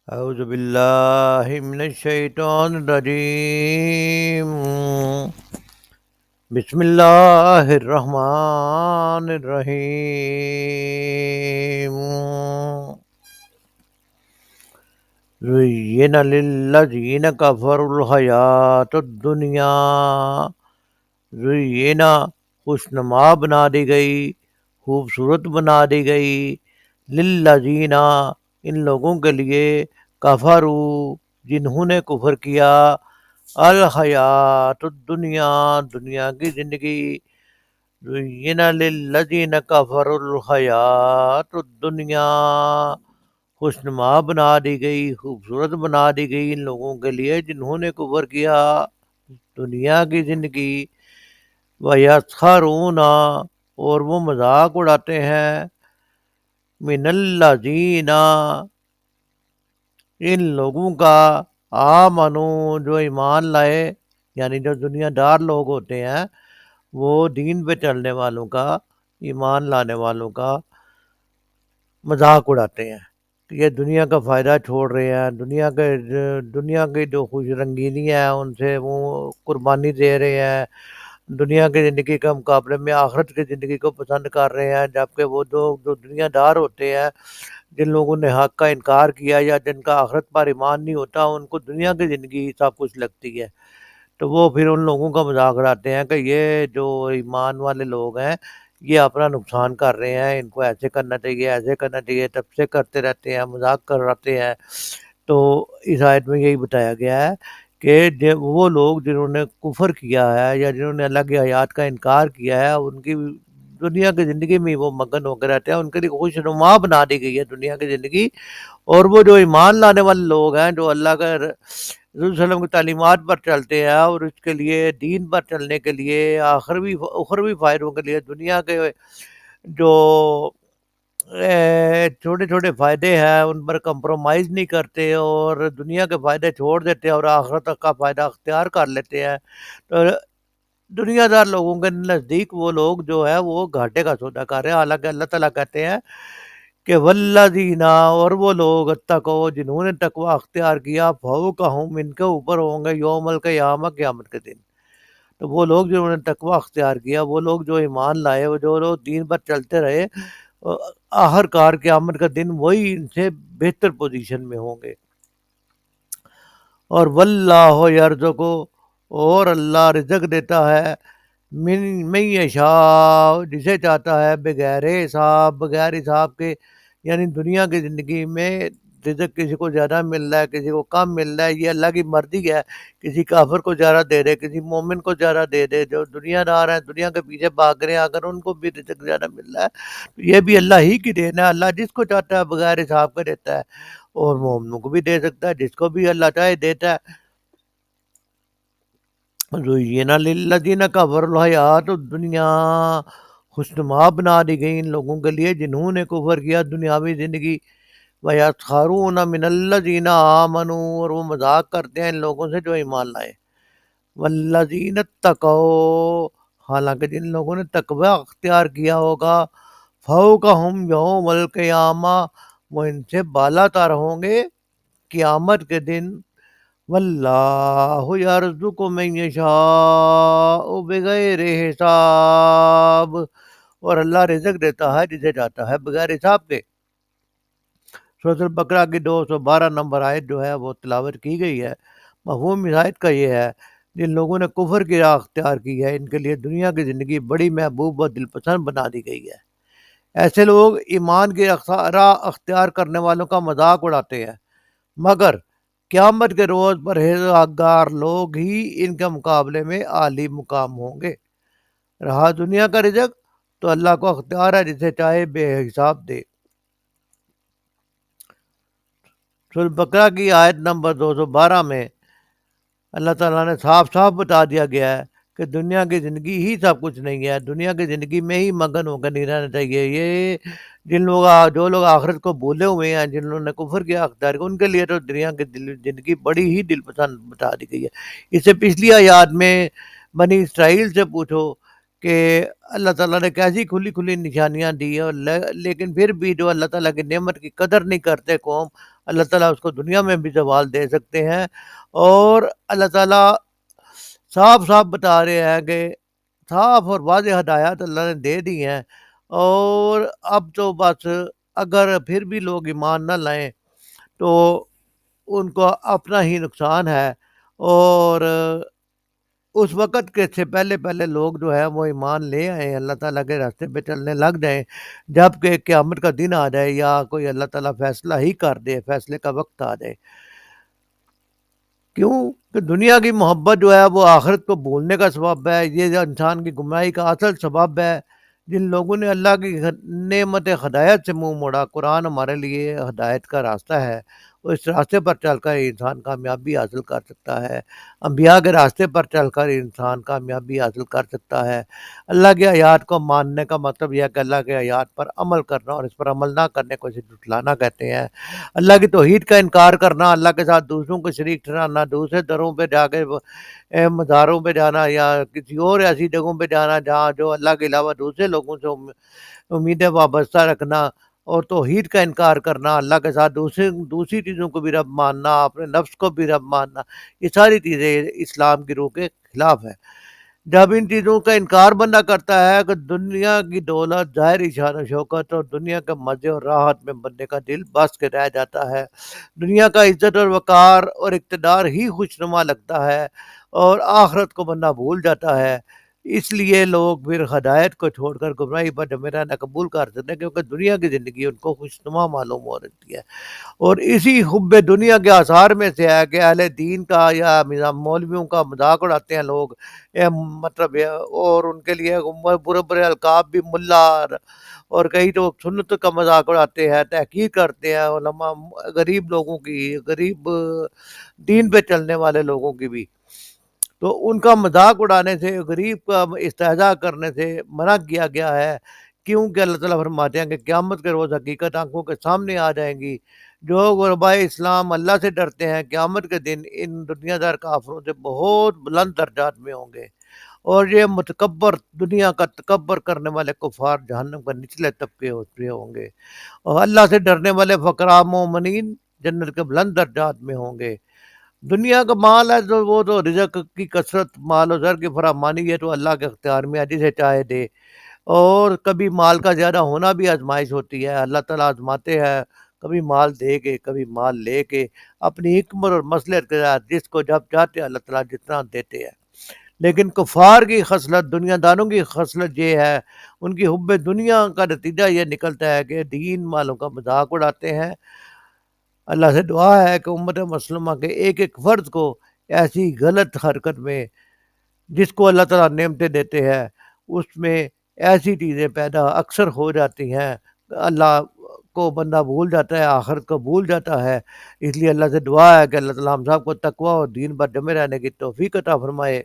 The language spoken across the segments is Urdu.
أعوذ بالله من الشيطان الرجيم. بسم الله الرحمن الرحيم. زين للذين كفروا الحياة الدنيا. زینا خوشنما بنا دی گئی، خوبصورت بنا دی گئی، للذینا ان لوگوں کے لیے، کفروا جنہوں نے کفر کیا، الحیات الدنیا دنیا کی زندگی. زینا للذین کفروا الحیات الدنیا خوشنما بنا دی گئی، خوبصورت بنا دی گئی ان لوگوں کے لیے جنہوں نے کفر کیا دنیا کی زندگی. وَيَسْخَرُونَ اور وہ مذاق اڑاتے ہیں، من الذین ان لوگوں کا، آمنو جو ایمان لائے، یعنی جو دنیا دار لوگ ہوتے ہیں وہ دین پہ چلنے والوں کا، ایمان لانے والوں کا مذاق اڑاتے ہیں کہ یہ دنیا کا فائدہ چھوڑ رہے ہیں، دنیا کی جو خوش رنگینی ہے ان سے وہ قربانی دے رہے ہیں، دنیا کی زندگی کے مقابلے میں آخرت کی زندگی کو پسند کر رہے ہیں. جبکہ وہ جو دنیا دار ہوتے ہیں، جن لوگوں نے حق کا انکار کیا یا جن کا آخرت پر ایمان نہیں ہوتا، ان کو دنیا کی زندگی ہی سب کچھ لگتی ہے، تو وہ پھر ان لوگوں کا مذاق اڑاتے ہیں کہ یہ جو ایمان والے لوگ ہیں یہ اپنا نقصان کر رہے ہیں، ان کو ایسے کرنا چاہیے، ایسے کرنا چاہیے، تب سے کرتے رہتے ہیں، مذاق کراتے ہیں. تو اس آیت میں یہی بتایا گیا ہے کہ وہ لوگ جنہوں نے کفر کیا ہے یا جنہوں نے اللہ کی آیات کا انکار کیا ہے، ان کی دنیا کی زندگی میں وہ مگن ہو کے رہتے ہیں، ان کے لیے خوشنما بنا دی گئی ہے دنیا کی زندگی. اور وہ جو ایمان لانے والے لوگ ہیں، جو اللہ کا رسول صلی اللہ علیہ وسلم کی تعلیمات پر چلتے ہیں اور اس کے لیے دین پر چلنے کے لیے، اخروی فائدوں کے لیے، دنیا کے جو چھوٹے چھوٹے فائدے ہیں ان پر کمپرومائز نہیں کرتے اور دنیا کے فائدے چھوڑ دیتے ہیں اور آخرت کا فائدہ اختیار کر لیتے ہیں. تو دنیا دار لوگوں کے نزدیک وہ لوگ جو ہے وہ گھاٹے کا سودا کر رہے ہیں. حالانکہ اللہ تعالیٰ کہتے ہیں کہ والذین اور وہ لوگ اتقوا جنہوں نے تقوی اختیار کیا، فوقہم ان کے اوپر ہوں گے یوم القیامہ قیامت کے دن. تو وہ لوگ جنہوں نے تقوی اختیار کیا، وہ لوگ جو ایمان لائے، وہ جو لوگ دین پر چلتے رہے، آخر کار قیامت کا دن وہی ان سے بہتر پوزیشن میں ہوں گے. اور واللہ یرزق اور اللہ رزق دیتا ہے، من یشاء جسے چاہتا ہے، بغیر حساب کے. یعنی دنیا کی زندگی میں رزق کسی کو زیادہ مل رہا ہے، کسی کو کم مل رہا ہے، یہ اللہ کی مرضی ہے. کسی کافر کو زیادہ دے دے، کسی مومن کو زیادہ دے دے. جو دنیا دار ہیں، دنیا کے پیچھے بھاگ رہے ہیں، اگر ان کو بھی رزق زیادہ مل رہا ہے تو یہ بھی اللہ ہی کی دین ہے. اللہ جس کو چاہتا ہے بغیر حساب کے دیتا ہے، اور مومنوں کو بھی دے سکتا ہے، جس کو بھی اللہ چاہے دیتا ہے. زینا للذین کفروا الحیات الدنیا خوشنما بنا دی گئی ان لوگوں کے لیے جنہوں نے کفر کیا دنیاوی زندگی. وَيَسْخَرُونَ مِنَ الَّذِينَ آمَنُوا اور وہ مذاق کرتے ہیں ان لوگوں سے جو ایمان لائے. وَالَّذِينَ اتَّقَوْا حالانکہ جن لوگوں نے تقوی اختیار کیا ہوگا، فَوْقَهُمْ يَوْمَ الْقِيَامَةِ وہ ان سے بالا تر ہوں گے قیامت کے دن. واللہ یرزق من یشاء بغیر حساب اور اللہ رزق دیتا ہے جسے چاہتا ہے بغیر حساب کے. سورۃ البقرہ کی 212 نمبر آیت جو ہے وہ تلاوت کی گئی ہے. مفہوم اس آیت کا یہ ہے، جن لوگوں نے کفر کی راہ اختیار کی ہے ان کے لیے دنیا کی زندگی بڑی محبوب و دل پسند بنا دی گئی ہے. ایسے لوگ ایمان کی راہ اختیار کرنے والوں کا مذاق اڑاتے ہیں، مگر قیامت کے روز پرہیزگار لوگ ہی ان کے مقابلے میں عالی مقام ہوں گے. رہا دنیا کا رزق تو اللہ کو اختیار ہے، جسے چاہے بے حساب دے. سورۃ بقرہ کی آیت نمبر 212 میں اللہ تعالیٰ نے صاف صاف بتا دیا گیا ہے کہ دنیا کی زندگی ہی سب کچھ نہیں ہے، دنیا کی زندگی میں ہی مگن ہو کر نہیں رہنا چاہیے. یہ جو لوگ آخرت کو بھولے ہوئے ہیں، جنہوں نے کفر کیا اختیار کیا، ان کے لیے تو دنیا کی زندگی بڑی ہی دل پسند بتا دی گئی ہے. اس سے پچھلی آیات میں بنی اسرائیل سے پوچھو کہ اللہ تعالیٰ نے کیسی کھلی نشانیاں دی، اور لیکن پھر بھی جو اللہ تعالیٰ کی نعمت کی قدر نہیں کرتے قوم، اللہ تعالیٰ اس کو دنیا میں بھی زوال دے سکتے ہیں۔ اور اللہ تعالیٰ صاف صاف بتا رہے ہیں کہ صاف اور واضح ہدایات اللہ نے دے دی ہیں، اور اب تو بس اگر پھر بھی لوگ ایمان نہ لائیں تو ان کو اپنا ہی نقصان ہے، اور اس وقت کے سے پہلے پہلے لوگ جو ہے وہ ایمان لے آئے، اللہ تعالیٰ کے راستے پہ چلنے لگ جائیں، جب کہ قیامت کا دن آ جائے یا کوئی اللہ تعالیٰ فیصلہ ہی کر دے، فیصلے کا وقت آ جائے۔ کیوں کہ دنیا کی محبت جو ہے وہ آخرت کو بھولنے کا سبب ہے، یہ جو انسان کی گمراہی کا اصل سبب ہے۔ جن لوگوں نے اللہ کی نعمت ہدایت سے منہ موڑا، قرآن ہمارے لیے ہدایت کا راستہ ہے، اور اس راستے پر چل کر انسان کامیابی حاصل کر سکتا ہے، انبیاء کے راستے پر چل کر انسان کامیابی حاصل کر سکتا ہے۔ اللہ کی آیات کو ماننے کا مطلب یہ ہے کہ اللہ کے آیات پر عمل کرنا، اور اس پر عمل نہ کرنے کو اسے جھٹلانا کہتے ہیں۔ اللہ کی توحید کا انکار کرنا، اللہ کے ساتھ دوسروں کو شریک ٹھہرانا، دوسرے دروں پہ جا کے مزاروں پہ جانا یا کسی اور ایسی جگہوں پہ جانا جہاں جو اللہ کے علاوہ دوسرے لوگوں سے امیدیں وابستہ رکھنا، اور توحید کا انکار کرنا، اللہ کے ساتھ دوسری چیزوں کو بھی رب ماننا، اپنے نفس کو بھی رب ماننا، یہ ساری چیزیں اسلام کی روح کے خلاف ہے۔ جب ان چیزوں کا انکار بندہ کرتا ہے کہ دنیا کی دولت، ظاہری شان و شوکت اور دنیا کے مزے اور راحت میں بندے کا دل بس کے رہ جاتا ہے، دنیا کا عزت اور وقار اور اقتدار ہی خوشنما لگتا ہے، اور آخرت کو بندہ بھول جاتا ہے۔ اس لیے لوگ پھر ہدایت کو چھوڑ کر گمراہی پر جمے رہنا قبول کر سکتے ہیں، کیونکہ دنیا کی زندگی ان کو خوشنما معلوم ہو رہتی ہے۔ اور اسی حب دنیا کے آثار میں سے ہے کہ اہل دین کا یا مولویوں کا مذاق اڑاتے ہیں لوگ، مطلب اور ان کے لیے برے برے القاب بھی، ملا، اور کئی تو سنت کا مذاق اڑاتے ہیں، تحقیر کرتے ہیں علماء، غریب لوگوں کی، غریب دین پہ چلنے والے لوگوں کی بھی۔ تو ان کا مذاق اڑانے سے، غریب کا استہزاء کرنے سے منع کیا گیا ہے، کیونکہ اللہ تعالیٰ فرماتے ہیں کہ قیامت کے روز حقیقت آنکھوں کے سامنے آ جائیں گی۔ جو غربائے اسلام اللہ سے ڈرتے ہیں قیامت کے دن ان دنیا دار کافروں سے بہت بلند درجات میں ہوں گے، اور یہ متکبر، دنیا کا تکبر کرنے والے کفار جہنم کے نچلے طبقے ہوتے ہوں گے، اور اللہ سے ڈرنے والے فقراء مومنین جنت کے بلند درجات میں ہوں گے۔ دنیا کا مال ہے تو وہ تو رزق کی کثرت، مال و زر کی فراوانی، یہ تو اللہ کے اختیار میں ہے، جسے چاہے دے، اور کبھی مال کا زیادہ ہونا بھی آزمائش ہوتی ہے، اللہ تعالیٰ آزماتے ہیں، کبھی مال دے کے کبھی مال لے کے، اپنی حکمت اور مصلحت کے ساتھ جس کو جب چاہتے ہیں اللہ تعالیٰ جتنا دیتے ہیں۔ لیکن کفار کی خصلت، دنیا داروں کی خصلت یہ ہے، ان کی حب دنیا کا نتیجہ یہ نکلتا ہے کہ دین والوں کا مذاق اڑاتے ہیں۔ اللہ سے دعا ہے کہ امت مسلمہ کے ایک ایک فرد کو ایسی غلط حرکت میں، جس کو اللہ تعالیٰ نعمتیں دیتے ہیں، اس میں ایسی چیزیں پیدا اکثر ہو جاتی ہیں، اللہ کو بندہ بھول جاتا ہے، آخرت کو بھول جاتا ہے۔ اس لیے اللہ سے دعا ہے کہ اللہ تعالیٰ ہم سب کو تقوی اور دین پر جمے رہنے کی توفیق عطا فرمائے۔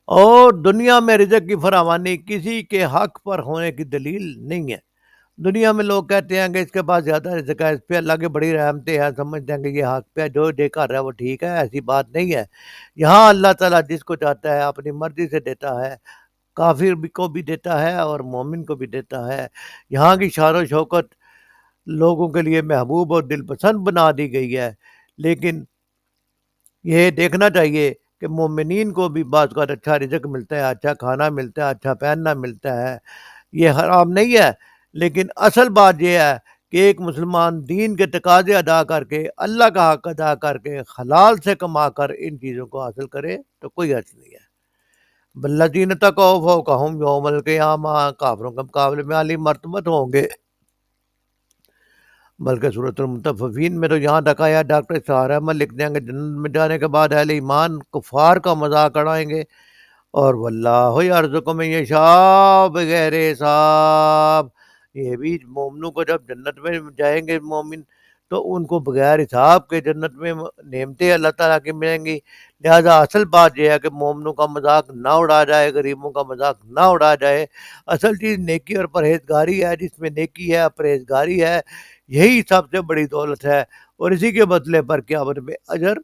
اور دنیا میں رزق کی فراوانی کسی کے حق پر ہونے کی دلیل نہیں ہے۔ دنیا میں لوگ کہتے ہیں کہ اس کے پاس زیادہ رزق ہے، اس پہ اللہ کی بڑی رحمتیں ہیں، سمجھتے ہیں کہ یہ حق پہ جو دے کر رہا ہے وہ ٹھیک ہے، ایسی بات نہیں ہے۔ یہاں اللہ تعالیٰ جس کو چاہتا ہے اپنی مرضی سے دیتا ہے، کافر کو بھی دیتا ہے اور مومن کو بھی دیتا ہے۔ یہاں کی شان و شوکت لوگوں کے لیے محبوب اور دل پسند بنا دی گئی ہے، لیکن یہ دیکھنا چاہیے کہ مومنین کو بھی بعض اوقات اچھا رزق ملتا ہے، اچھا کھانا ملتا ہے، اچھا پہننا ملتا ہے، یہ حرام نہیں ہے۔ لیکن اصل بات یہ ہے کہ ایک مسلمان دین کے تقاضے ادا کر کے، اللہ کا حق ادا کر کے، حلال سے کما کر ان چیزوں کو حاصل کرے تو کوئی حرج نہیں ہے۔ بالذین تقوا فوقہم یوم القیامہ، کافروں کے مقابلے میں عالی مرتبت ہوں گے۔ بلکہ صورت المطففین میں تو یہاں تک آیا، ڈاکٹر سہار احمد لکھتے ہیں کہ جنت میں جانے کے بعد اہل ایمان کفار کا مذاق اڑائیں گے، اور واللہ یرزق من یشاء بغیر حساب، یہ بھی مومنوں کو جب جنت میں جائیں گے مومن تو ان کو بغیر حساب کے جنت میں نعمتیں اللہ تعالیٰ کی ملیں گی۔ لہذا اصل بات یہ ہے کہ مومنوں کا مذاق نہ اڑا جائے، غریبوں کا مذاق نہ اڑا جائے۔ اصل چیز نیکی اور پرہیزگاری ہے، جس میں نیکی ہے، پرہیزگاری ہے، یہی سب سے بڑی دولت ہے، اور اسی کے بدلے پر قیامت میں اجر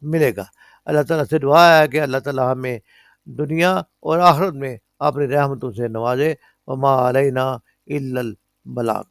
ملے گا۔ اللہ تعالیٰ سے دعا ہے کہ اللہ تعالیٰ ہمیں دنیا اور آخرت میں اپنی رحمتوں سے نوازے۔ وما علینا الا البلاغ۔